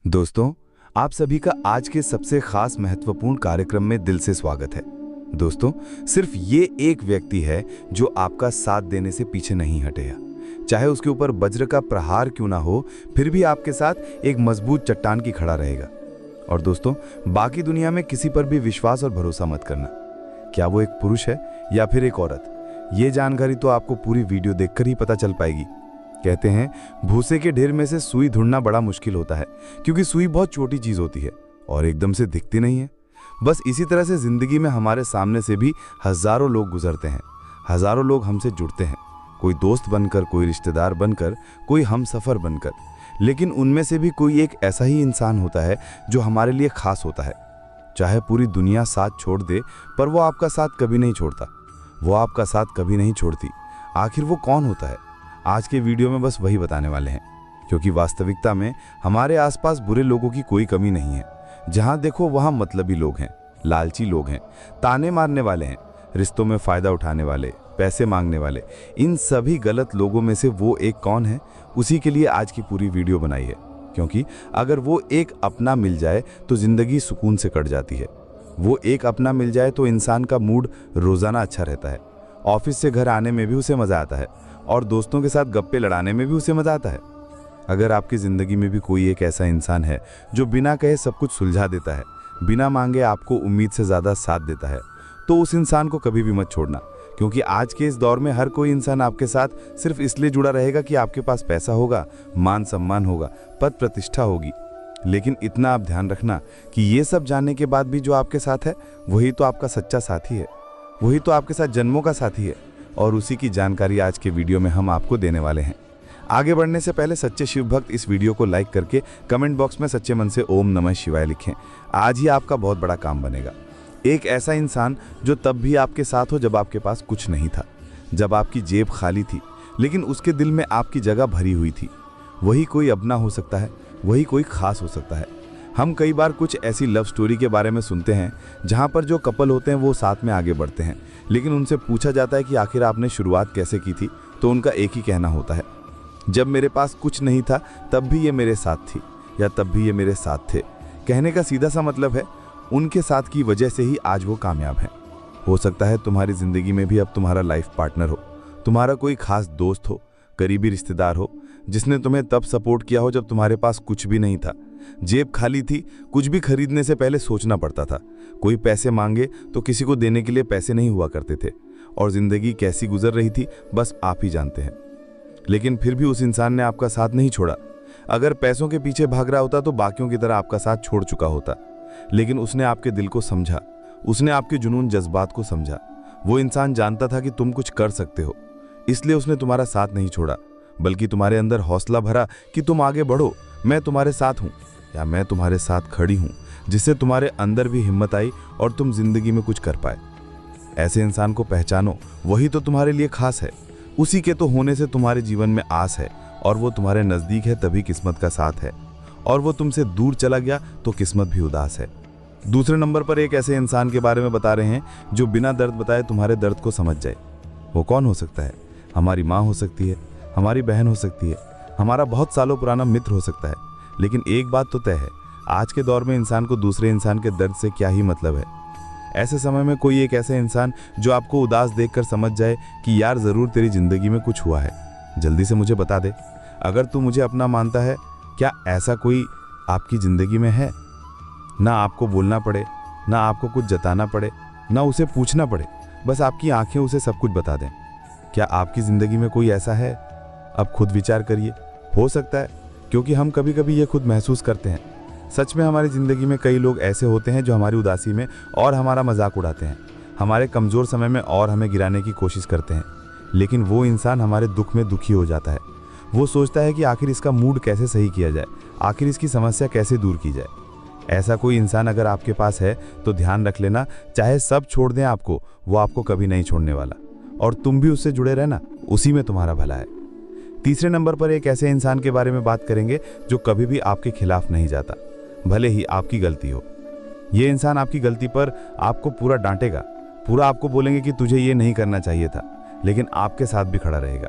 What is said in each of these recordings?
दोस्तों, आप सभी का आज के सबसे खास महत्वपूर्ण कार्यक्रम में दिल से स्वागत है। दोस्तों, सिर्फ ये एक व्यक्ति है जो आपका साथ देने से पीछे नहीं हटेगा। चाहे उसके ऊपर वज्र का प्रहार क्यों ना हो, फिर भी आपके साथ एक मजबूत चट्टान की खड़ा रहेगा। और दोस्तों, बाकी दुनिया में किसी पर भी विश्वास और भरोसा मत करना। क्या वो एक पुरुष है या फिर एक औरत, ये जानकारी तो आपको पूरी वीडियो देखकर ही पता चल पाएगी। कहते हैं भूसे के ढेर में से सुई ढूंढना बड़ा मुश्किल होता है, क्योंकि सुई बहुत छोटी चीज होती है और एकदम से दिखती नहीं है। बस इसी तरह से जिंदगी में हमारे सामने से भी हजारों लोग गुजरते हैं, हजारों लोग हमसे जुड़ते हैं, कोई दोस्त बनकर, कोई रिश्तेदार बनकर, कोई हमसफर बनकर। लेकिन उनमें से भी कोई एक ऐसा ही इंसान होता है जो हमारे लिए खास होता है। चाहे पूरी दुनिया साथ छोड़ दे, पर वो आपका साथ कभी नहीं छोड़ता, वो आपका साथ कभी नहीं छोड़ती। आखिर वो कौन होता है? आज के वीडियो में बस वही बताने वाले हैं, क्योंकि वास्तविकता में हमारे आसपास बुरे लोगों की कोई कमी नहीं है। जहां देखो वहां मतलबी लोग हैं, लालची लोग हैं, ताने मारने वाले हैं, रिश्तों में फायदा उठाने वाले, पैसे मांगने वाले। इन सभी गलत लोगों में से वो एक कौन है, उसी के लिए आज की पूरी वीडियो बनाई है। क्योंकि अगर वो एक अपना मिल जाए तो जिंदगी सुकून से कट जाती है। वो एक अपना मिल जाए तो इंसान का मूड रोजाना अच्छा रहता है, ऑफिस से घर आने में भी उसे मजा आता है और दोस्तों के साथ गप्पे लड़ाने में भी उसे मजा आता है। अगर आपकी जिंदगी में भी कोई एक ऐसा इंसान है जो बिना कहे सब कुछ सुलझा देता है, बिना मांगे आपको उम्मीद से ज्यादा साथ देता है, तो उस इंसान को कभी भी मत छोड़ना। क्योंकि आज के इस दौर में हर कोई इंसान आपके साथ सिर्फ इसलिए जुड़ा रहेगा कि आपके पास पैसा होगा, मान सम्मान होगा, पद प्रतिष्ठा होगी। लेकिन इतना आप ध्यान रखना कि ये सब जानने के बाद भी जो आपके साथ है वही तो आपका सच्चा साथी है, वही तो आपके साथ जन्मों का साथी है। और उसी की जानकारी आज के वीडियो में हम आपको देने वाले हैं। आगे बढ़ने से पहले सच्चे शिव भक्त इस वीडियो को लाइक करके कमेंट बॉक्स में सच्चे मन से ओम नमः शिवाय लिखें। आज ही आपका बहुत बड़ा काम बनेगा। एक ऐसा इंसान जो तब भी आपके साथ हो जब आपके पास कुछ नहीं था, जब आपकी जेब खाली थी, लेकिन उसके दिल में आपकी जगह भरी हुई थी। वही कोई अपना हो सकता है, वही कोई खास हो सकता है। हम कई बार कुछ ऐसी लव स्टोरी के बारे में सुनते हैं जहां पर जो कपल होते हैं वो साथ में आगे बढ़ते हैं, लेकिन उनसे पूछा जाता है कि आखिर आपने शुरुआत कैसे की थी, तो उनका एक ही कहना होता है, जब मेरे पास कुछ नहीं था तब भी ये मेरे साथ थी, या तब भी ये मेरे साथ थे। कहने का सीधा सा मतलब है उनके साथ की वजह से ही आज वो कामयाब हैं। हो सकता है तुम्हारी जिंदगी में भी अब तुम्हारा लाइफ पार्टनर हो, तुम्हारा कोई खास दोस्त हो, करीबी रिश्तेदार हो, जिसने तुम्हें तब सपोर्ट किया हो जब तुम्हारे पास कुछ भी नहीं था, जेब खाली थी, कुछ भी खरीदने से पहले सोचना पड़ता था, कोई पैसे मांगे तो किसी को देने के लिए पैसे नहीं हुआ करते थे, और जिंदगी कैसी गुजर रही थी बस आप ही जानते हैं। लेकिन फिर भी उस इंसान ने आपका साथ नहीं छोड़ा। अगर पैसों के पीछे भाग रहा होता तो बाकियों की तरह आपका साथ छोड़ चुका होता, लेकिन उसने आपके दिल को समझा, उसने आपके जुनून जज्बात को समझा। वो इंसान जानता था कि तुम कुछ कर सकते हो, इसलिए उसने तुम्हारा साथ नहीं छोड़ा, बल्कि तुम्हारे अंदर हौसला भरा कि तुम आगे बढ़ो, मैं तुम्हारे साथ हूं, या मैं तुम्हारे साथ खड़ी हूं, जिससे तुम्हारे अंदर भी हिम्मत आई और तुम जिंदगी में कुछ कर पाए। ऐसे इंसान को पहचानो, वही तो तुम्हारे लिए खास है। उसी के तो होने से तुम्हारे जीवन में आस है, और वो तुम्हारे नजदीक है तभी किस्मत का साथ है, और वो तुमसे दूर चला गया तो किस्मत भी उदास है। दूसरे नंबर पर एक ऐसे इंसान के बारे में बता रहे हैं जो बिना दर्द बताए तुम्हारे दर्द को समझ जाए। वो कौन हो सकता है? हमारी माँ हो सकती है, हमारी बहन हो सकती है, हमारा बहुत सालों पुराना मित्र हो सकता है। लेकिन एक बात तो तय है, आज के दौर में इंसान को दूसरे इंसान के दर्द से क्या ही मतलब है। ऐसे समय में कोई एक ऐसा इंसान जो आपको उदास देखकर समझ जाए कि यार जरूर तेरी जिंदगी में कुछ हुआ है, जल्दी से मुझे बता दे। अगर तू मुझे अपना मानता है, क्या ऐसा कोई आपकी जिंदगी में है? ना आपको बोलना पड़े, ना आपको कुछ जताना पड़े, ना उसे पूछना पड़े, बस आपकी आंखें उसे सब कुछ बता दें। क्या आपकी जिंदगी में कोई ऐसा है? अब खुद विचार करिए। हो सकता है, क्योंकि हम कभी कभी ये खुद महसूस करते हैं। सच में हमारी जिंदगी में कई लोग ऐसे होते हैं जो हमारी उदासी में और हमारा मजाक उड़ाते हैं, हमारे कमजोर समय में और हमें गिराने की कोशिश करते हैं। लेकिन वो इंसान हमारे दुख में दुखी हो जाता है। वो सोचता है कि आखिर इसका मूड कैसे सही किया जाए, आखिर इसकी समस्या कैसे दूर की जाए। ऐसा कोई इंसान अगर आपके पास है तो ध्यान रख लेना, चाहे सब छोड़ दें आपको, वो आपको कभी नहीं छोड़ने वाला, और तुम भी उससे जुड़े रहना, उसी में तुम्हारा भला है। तीसरे नंबर पर एक ऐसे इंसान के बारे में बात करेंगे जो कभी भी आपके खिलाफ नहीं जाता, भले ही आपकी गलती हो। ये इंसान आपकी गलती पर आपको पूरा डांटेगा, पूरा आपको बोलेंगे कि तुझे ये नहीं करना चाहिए था, लेकिन आपके साथ भी खड़ा रहेगा,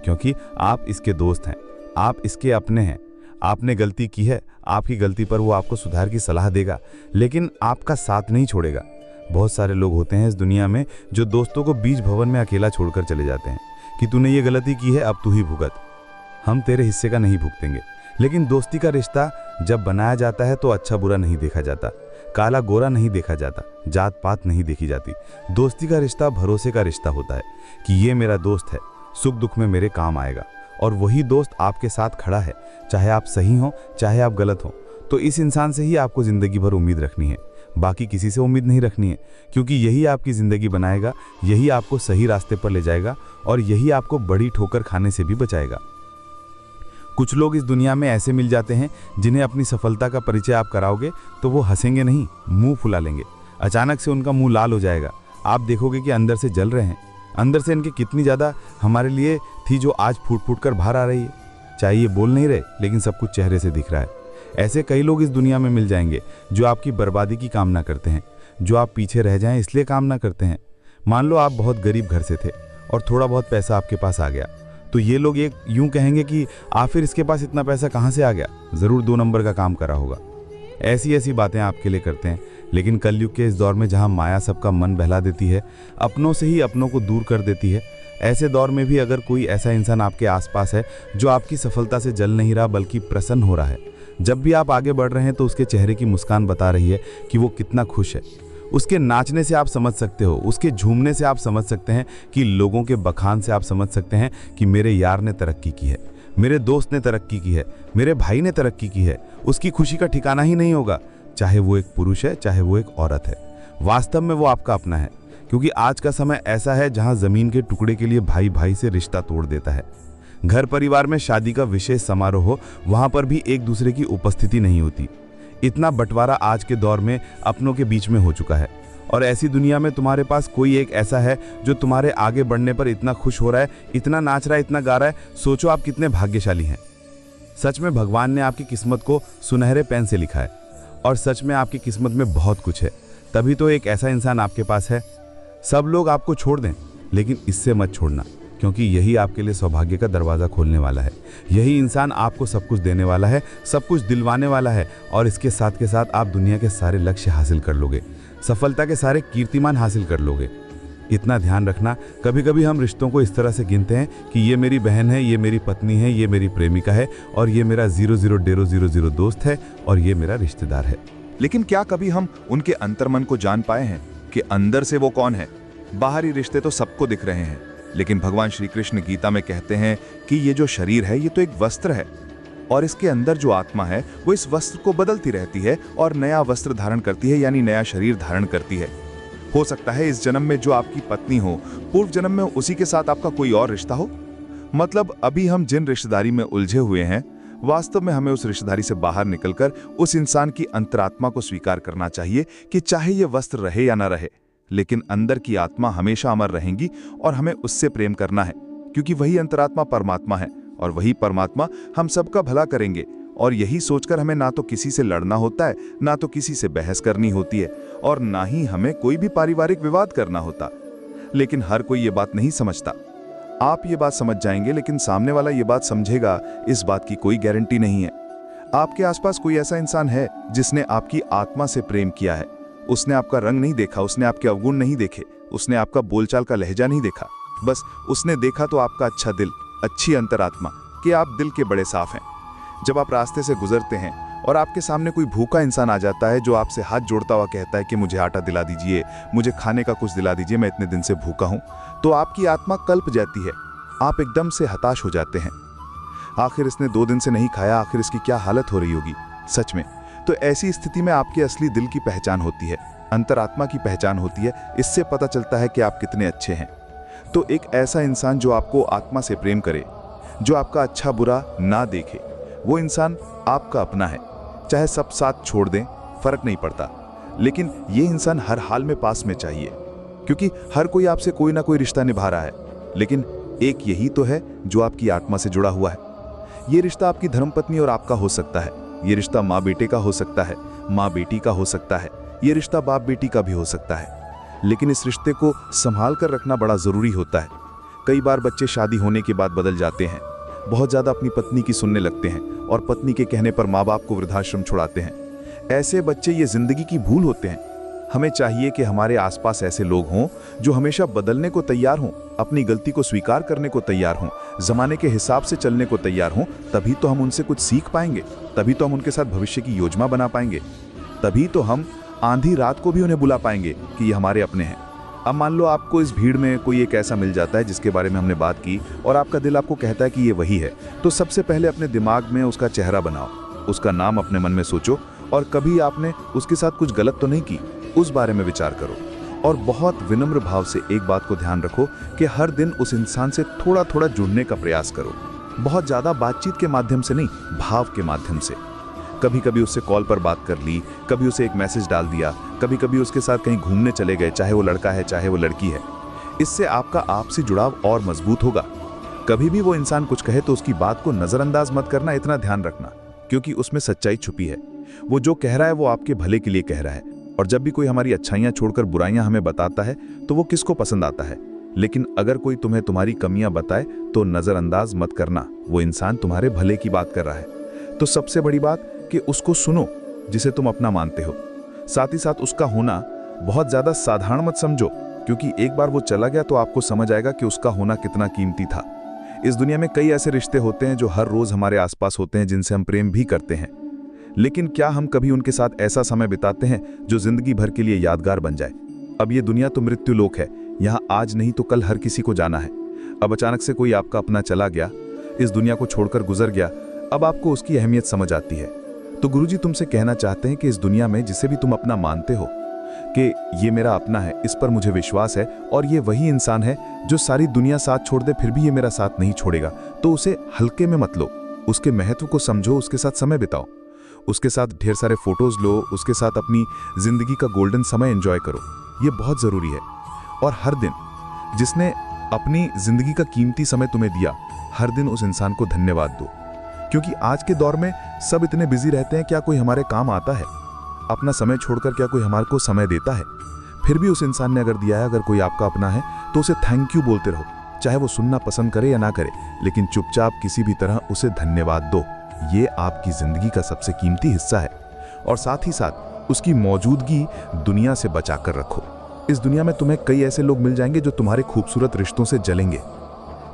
क्योंकि आप इसके दोस्त हैं, आप इसके अपने हैं, आपने गलती की है, आपकी गलती पर वो आपको सुधार की सलाह देगा, लेकिन आपका साथ नहीं छोड़ेगा। बहुत सारे लोग होते हैं इस दुनिया में जो दोस्तों को बीच भवन में अकेला छोड़कर चले जाते हैं कि तूने ये गलती की है, अब तू ही भुगत, हम तेरे हिस्से का नहीं भुगतेंगे। लेकिन दोस्ती का रिश्ता जब बनाया जाता है तो अच्छा बुरा नहीं देखा जाता, काला गोरा नहीं देखा जाता, जात पात नहीं देखी जाती। दोस्ती का रिश्ता भरोसे का रिश्ता होता है कि ये मेरा दोस्त है, सुख दुख में मेरे काम आएगा, और वही दोस्त आपके साथ खड़ा है, चाहे आप सही हो चाहे आप गलत हो। तो इस इंसान से ही आपको ज़िंदगी भर उम्मीद रखनी है, बाकी किसी से उम्मीद नहीं रखनी है, क्योंकि यही आपकी ज़िंदगी बनाएगा, यही आपको सही रास्ते पर ले जाएगा, और यही आपको बड़ी ठोकर खाने से भी बचाएगा। कुछ लोग इस दुनिया में ऐसे मिल जाते हैं जिन्हें अपनी सफलता का परिचय आप कराओगे तो वो हंसेंगे नहीं, मुंह फुला लेंगे। अचानक से उनका मुंह लाल हो जाएगा, आप देखोगे कि अंदर से जल रहे हैं। अंदर से इनकी कितनी ज़्यादा हमारे लिए थी जो आज फूट फूट कर बाहर आ रही है। चाहे ये बोल नहीं रहे, लेकिन सब कुछ चेहरे से दिख रहा है। ऐसे कई लोग इस दुनिया में मिल जाएंगे जो आपकी बर्बादी की कामना करते हैं, जो आप पीछे रह जाएं इसलिए कामना करते हैं। मान लो आप बहुत गरीब घर से थे और थोड़ा बहुत पैसा आपके पास आ गया, तो ये लोग एक यूं कहेंगे कि आखिर इसके पास इतना पैसा कहाँ से आ गया, ज़रूर 2 नंबर का काम करा होगा। ऐसी ऐसी बातें आपके लिए करते हैं। लेकिन कलयुग के इस दौर में जहाँ माया सबका मन बहला देती है, अपनों से ही अपनों को दूर कर देती है, ऐसे दौर में भी अगर कोई ऐसा इंसान आपके आसपास है जो आपकी सफलता से जल नहीं रहा बल्कि प्रसन्न हो रहा है, जब भी आप आगे बढ़ रहे हैं तो उसके चेहरे की मुस्कान बता रही है कि वो कितना खुश है। उसके नाचने से आप समझ सकते हो, उसके झूमने से आप समझ सकते हैं कि लोगों के बखान से आप समझ सकते हैं कि मेरे यार ने तरक्की की है, मेरे दोस्त ने तरक्की की है, मेरे भाई ने तरक्की की है। उसकी खुशी का ठिकाना ही नहीं होगा, चाहे वो एक पुरुष है चाहे वो एक औरत है। वास्तव में वो आपका अपना है, क्योंकि आज का समय ऐसा है जहां जमीन के टुकड़े के लिए भाई भाई से रिश्ता तोड़ देता है। घर परिवार में शादी का विशेष समारोह हो, वहां पर भी एक दूसरे की उपस्थिति नहीं होती। इतना बंटवारा आज के दौर में अपनों के बीच में हो चुका है, और ऐसी दुनिया में तुम्हारे पास कोई एक ऐसा है जो तुम्हारे आगे बढ़ने पर इतना खुश हो रहा है, इतना नाच रहा है, इतना गा रहा है। सोचो आप कितने भाग्यशाली हैं। सच में भगवान ने आपकी किस्मत को सुनहरे पेन से लिखा है, और सच में आपकी किस्मत में बहुत कुछ है, तभी तो एक ऐसा इंसान आपके पास है। सब लोग आपको छोड़ दें, लेकिन इससे मत छोड़ना, क्योंकि यही आपके लिए सौभाग्य का दरवाज़ा खोलने वाला है। यही इंसान आपको सब कुछ देने वाला है, सब कुछ दिलवाने वाला है, और इसके साथ के साथ आप दुनिया के सारे लक्ष्य हासिल कर लोगे, सफलता के सारे कीर्तिमान हासिल कर लोगे। इतना ध्यान रखना, कभी कभी हम रिश्तों को इस तरह से गिनते हैं कि ये मेरी बहन है, ये मेरी पत्नी है, ये मेरी प्रेमिका है, और ये मेरा 0000 दोस्त है, और ये मेरा रिश्तेदार है। लेकिन क्या कभी हम उनके अंतर्मन को जान पाए हैं कि अंदर से वो कौन है? बाहरी रिश्ते तो सबको दिख रहे हैं, लेकिन भगवान श्री कृष्ण गीता में कहते हैं कि ये जो शरीर है ये तो एक वस्त्र है, और इसके अंदर जो आत्मा है वो इस वस्त्र को बदलती रहती है और नया वस्त्र धारण करती है, यानी नया शरीर धारण करती है। हो सकता है इस जन्म में जो आपकी पत्नी हो, पूर्व जन्म में उसी के साथ आपका कोई और रिश्ता हो। मतलब अभी हम जिन रिश्तेदारी में उलझे हुए हैं, वास्तव में हमें उस रिश्तेदारी से बाहर निकलकर उस इंसान की अंतरात्मा को स्वीकार करना चाहिए कि चाहे ये वस्त्र रहे या ना रहे, लेकिन अंदर की आत्मा हमेशा अमर रहेगी, और हमें उससे प्रेम करना है, क्योंकि वही अंतरात्मा परमात्मा है, और वही परमात्मा हम सबका भला करेंगे। और यही सोचकर हमें ना तो किसी से लड़ना होता है, ना तो किसी से बहस करनी होती है, और ना ही हमें कोई भी पारिवारिक विवाद करना होता। लेकिन हर कोई ये बात नहीं समझता। आप ये बात समझ जाएंगे, लेकिन सामने वाला ये बात समझेगा, इस बात की कोई गारंटी नहीं है। आपके आसपास कोई ऐसा इंसान है जिसने आपकी आत्मा से प्रेम किया है। उसने आपका रंग नहीं देखा, उसने आपके अवगुण नहीं देखे, उसने आपका बोलचाल का लहजा नहीं देखा, बस उसने देखा तो आपका अच्छा दिल, अच्छी अंतरात्मा, कि आप दिल के बड़े साफ हैं। जब आप रास्ते से गुजरते हैं और आपके सामने कोई भूखा इंसान आ जाता है जो आपसे हाथ जोड़ता हुआ कहता है कि मुझे आटा दिला दीजिए, मुझे खाने का कुछ दिला दीजिए, मैं इतने दिन से भूखा हूं, तो आपकी आत्मा कल्प जाती है। आप एकदम से हताश हो जाते हैं। आखिर इसने 2 दिन से नहीं खाया, आखिर इसकी क्या हालत हो रही होगी। सच में तो ऐसी स्थिति में आपके असली दिल की पहचान होती है, अंतरात्मा की पहचान होती है। इससे पता चलता है कि आप कितने अच्छे हैं। तो एक ऐसा इंसान जो आपको आत्मा से प्रेम करे, जो आपका अच्छा बुरा ना देखे, वो इंसान आपका अपना है। चाहे सब साथ छोड़ दें, फर्क नहीं पड़ता, लेकिन ये इंसान हर हाल में पास में चाहिए, क्योंकि हर कोई आपसे कोई ना कोई रिश्ता निभा रहा है, लेकिन एक यही तो है जो आपकी आत्मा से जुड़ा हुआ है। ये रिश्ता आपकी धर्मपत्नी और आपका हो सकता है, ये रिश्ता माँ बेटे का हो सकता है, माँ बेटी का हो सकता है, ये रिश्ता बाप बेटी का भी हो सकता है। लेकिन इस रिश्ते को संभाल कर रखना बड़ा ज़रूरी होता है। कई बार बच्चे शादी होने के बाद बदल जाते हैं, बहुत ज़्यादा अपनी पत्नी की सुनने लगते हैं और पत्नी के कहने पर माँ बाप को वृद्धाश्रम छुड़ाते हैं। ऐसे बच्चे ये जिंदगी की भूल होते हैं। हमें चाहिए कि हमारे आसपास ऐसे लोग हों जो हमेशा बदलने को तैयार हों, अपनी गलती को स्वीकार करने को तैयार हों, जमाने के हिसाब से चलने को तैयार हों। तभी तो हम उनसे कुछ सीख पाएंगे, तभी तो हम उनके साथ भविष्य की योजना बना पाएंगे, तभी तो हम आंधी रात को भी उन्हें बुला पाएंगे कि ये हमारे अपने हैं। अब मान लो आपको इस भीड़ में कोई एक ऐसा मिल जाता है जिसके बारे में हमने बात की और आपका दिल आपको कहता है कि ये वही है, तो सबसे पहले अपने दिमाग में उसका चेहरा बनाओ, उसका नाम अपने मन में सोचो और कभी आपने उसके साथ कुछ गलत तो नहीं की, उस बारे में विचार करो। और बहुत विनम्र भाव से एक बात को ध्यान रखो कि हर दिन उस इंसान से थोड़ा थोड़ा जुड़ने का प्रयास करो। बहुत ज़्यादा बातचीत के माध्यम से नहीं, भाव के माध्यम से। कभी कभी उससे कॉल पर बात कर ली, कभी उसे एक मैसेज डाल दिया, कभी कभी उसके साथ कहीं घूमने चले गए, चाहे वो लड़का है चाहे वो लड़की है। इससे आपका आपसी जुड़ाव और मजबूत होगा। कभी भी वो इंसान कुछ कहे तो उसकी बात को नज़रअंदाज मत करना, इतना ध्यान रखना, क्योंकि उसमें सच्चाई छुपी है। वो जो कह रहा है वो आपके भले के लिए कह रहा है। और जब भी कोई हमारी अच्छाइयाँ छोड़कर बुराइयाँ हमें बताता है तो वो किसको पसंद आता है। लेकिन अगर कोई तुम्हें तुम्हारी कमियां बताए तो नज़रअंदाज मत करना, वो इंसान तुम्हारे भले की बात कर रहा है। तो सबसे बड़ी बात कि उसको सुनो जिसे तुम अपना मानते हो। साथ ही साथ उसका होना बहुत ज़्यादा साधारण मत समझो, क्योंकि एक बार वो चला गया तो आपको समझ आएगा कि उसका होना कितना कीमती था। इस दुनिया में कई ऐसे रिश्ते होते हैं जो हर रोज़ हमारे आसपास होते हैं, जिनसे हम प्रेम भी करते हैं, लेकिन क्या हम कभी उनके साथ ऐसा समय बिताते हैं जो जिंदगी भर के लिए यादगार बन जाए। अब ये दुनिया तो मृत्यु लोक है, यहाँ आज नहीं तो कल हर किसी को जाना है। अब अचानक से कोई आपका अपना चला गया, इस दुनिया को छोड़कर गुजर गया, अब आपको उसकी अहमियत समझ आती है। तो गुरुजी तुमसे कहना चाहते हैं कि इस दुनिया में जिसे भी तुम अपना मानते हो कि ये मेरा अपना है, इस पर मुझे विश्वास है और ये वही इंसान है जो सारी दुनिया साथ छोड़ दे फिर भी ये मेरा साथ नहीं छोड़ेगा, तो उसे हल्के में मत लो। उसके महत्व को समझो, उसके साथ समय बिताओ, उसके साथ ढेर सारे फोटोज लो, उसके साथ अपनी जिंदगी का गोल्डन समय एंजॉय करो। ये बहुत ज़रूरी है। और हर दिन जिसने अपनी जिंदगी का कीमती समय तुम्हें दिया, हर दिन उस इंसान को धन्यवाद दो, क्योंकि आज के दौर में सब इतने बिजी रहते हैं, क्या कोई हमारे काम आता है? अपना समय छोड़कर क्या कोई हमारे को समय देता है? फिर भी उस इंसान ने अगर दिया है, अगर कोई आपका अपना है तो उसे थैंक यू बोलते रहो, चाहे वो सुनना पसंद करे या ना करे, लेकिन चुपचाप किसी भी तरह उसे धन्यवाद दो। ये आपकी जिंदगी का सबसे कीमती हिस्सा है। और साथ ही साथ उसकी मौजूदगी दुनिया से बचा कर रखो। इस दुनिया में तुम्हें कई ऐसे लोग मिल जाएंगे जो तुम्हारे खूबसूरत रिश्तों से जलेंगे,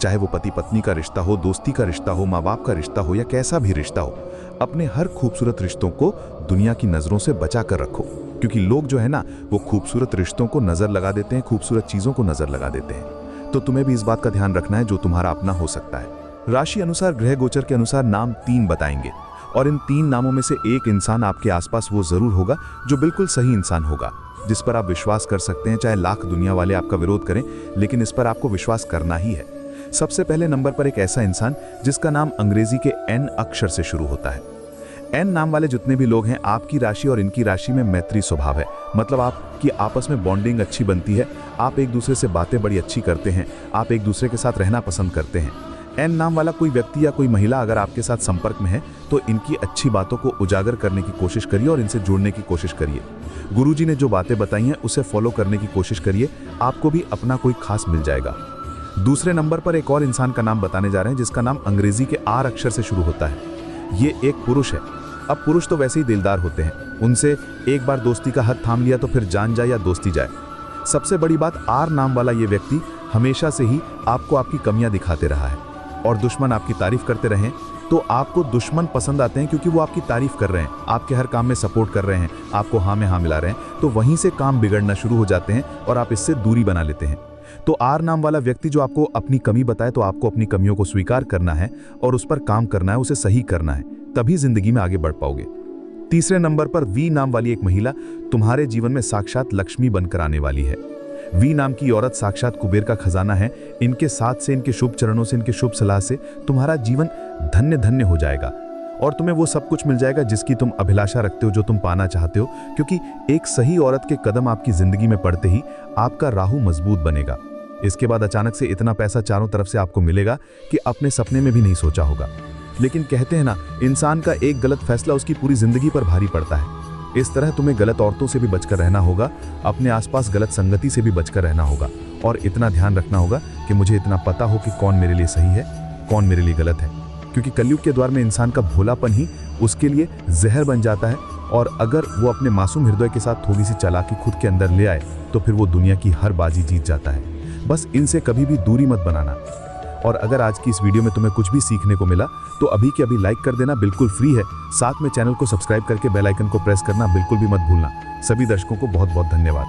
चाहे वो पति पत्नी का रिश्ता हो, दोस्ती का रिश्ता हो, माँ बाप का रिश्ता हो या कैसा भी रिश्ता हो। अपने हर खूबसूरत रिश्तों को दुनिया की नज़रों से बचा कर रखो, क्योंकि लोग जो है ना, वो खूबसूरत रिश्तों को नज़र लगा देते हैं, खूबसूरत चीज़ों को नज़र लगा देते हैं। तो तुम्हें भी इस बात का ध्यान रखना है जो तुम्हारा अपना हो सकता है। राशि अनुसार, ग्रह गोचर के अनुसार नाम 3 बताएंगे और इन 3 नामों में से एक इंसान आपके आसपास वो जरूर होगा जो बिल्कुल सही इंसान होगा, जिस पर आप विश्वास कर सकते हैं। चाहे लाख दुनिया वाले आपका विरोध करें, लेकिन इस पर आपको विश्वास करना ही है। सबसे पहले नंबर पर एक ऐसा इंसान जिसका नाम अंग्रेजी के N अक्षर से शुरू होता है। N नाम वाले जितने भी लोग हैं, आपकी राशि और इनकी राशि में मैत्री स्वभाव है, मतलब आपकी आपस में बॉन्डिंग अच्छी बनती है, आप एक दूसरे से बातें बड़ी अच्छी करते हैं, आप एक दूसरे के साथ रहना पसंद करते हैं। N नाम वाला कोई व्यक्ति या कोई महिला अगर आपके साथ संपर्क में है तो इनकी अच्छी बातों को उजागर करने की कोशिश करिए और इनसे जुड़ने की कोशिश करिए। गुरुजी ने जो बातें बताई हैं उसे फॉलो करने की कोशिश करिए, आपको भी अपना कोई खास मिल जाएगा। दूसरे नंबर पर एक और इंसान का नाम बताने जा रहे हैं जिसका नाम अंग्रेजी के R अक्षर से शुरू होता है। ये एक पुरुष है। अब पुरुष तो वैसे ही दिलदार होते हैं, उनसे एक बार दोस्ती का हाथ थाम लिया तो फिर जान जाए या दोस्ती जाए। सबसे बड़ी बात, R नाम वाला ये व्यक्ति हमेशा से ही आपको आपकी कमियां दिखाते रहा है और दुश्मन आपकी तारीफ करते रहें तो आपको दुश्मन पसंद आते हैं, क्योंकि वो आपकी तारीफ कर रहे हैं, आपके हर काम में सपोर्ट कर रहे हैं, आपको हाँ में हाँ मिला रहे हैं, तो वहीं से काम बिगड़ना शुरू हो जाते हैं और आप इससे दूरी बना लेते हैं। तो R नाम वाला व्यक्ति जो आपको अपनी कमी बताए तो आपको अपनी कमियों को स्वीकार करना है और उस पर काम करना है, उसे सही करना है, तभी जिंदगी में आगे बढ़ पाओगे। तीसरे नंबर पर V नाम वाली एक महिला तुम्हारे जीवन में साक्षात लक्ष्मी बनकर आने वाली है। V नाम की औरत साक्षात कुबेर का खजाना है। इनके साथ से, इनके शुभ चरणों से, इनके शुभ सलाह से तुम्हारा जीवन धन्य धन्य हो जाएगा और तुम्हें वो सब कुछ मिल जाएगा जिसकी तुम अभिलाषा रखते हो, जो तुम पाना चाहते हो, क्योंकि एक सही औरत के कदम आपकी जिंदगी में पड़ते ही आपका राहु मजबूत बनेगा। इसके बाद अचानक से इतना पैसा चारों तरफ से आपको मिलेगा कि अपने सपने में भी नहीं सोचा होगा। लेकिन कहते हैं ना, इंसान का एक गलत फैसला उसकी पूरी जिंदगी पर भारी पड़ता है। इस तरह तुम्हें गलत औरतों से भी बचकर रहना होगा, अपने आसपास गलत संगति से भी बचकर रहना होगा और इतना ध्यान रखना होगा कि मुझे इतना पता हो कि कौन मेरे लिए सही है, कौन मेरे लिए गलत है, क्योंकि कलयुग के द्वार में इंसान का भोलापन ही उसके लिए जहर बन जाता है, और अगर वो अपने मासूम हृदय के साथ थोड़ी सी चालाकी खुद के अंदर ले आए तो फिर वो दुनिया की हर बाजी जीत जाता है। बस इनसे कभी भी दूरी मत बनाना। और अगर आज की इस वीडियो में तुम्हें कुछ भी सीखने को मिला तो अभी के अभी लाइक कर देना, बिल्कुल फ्री है। साथ में चैनल को सब्सक्राइब करके बेल आइकन को प्रेस करना बिल्कुल भी मत भूलना। सभी दर्शकों को बहुत बहुत धन्यवाद।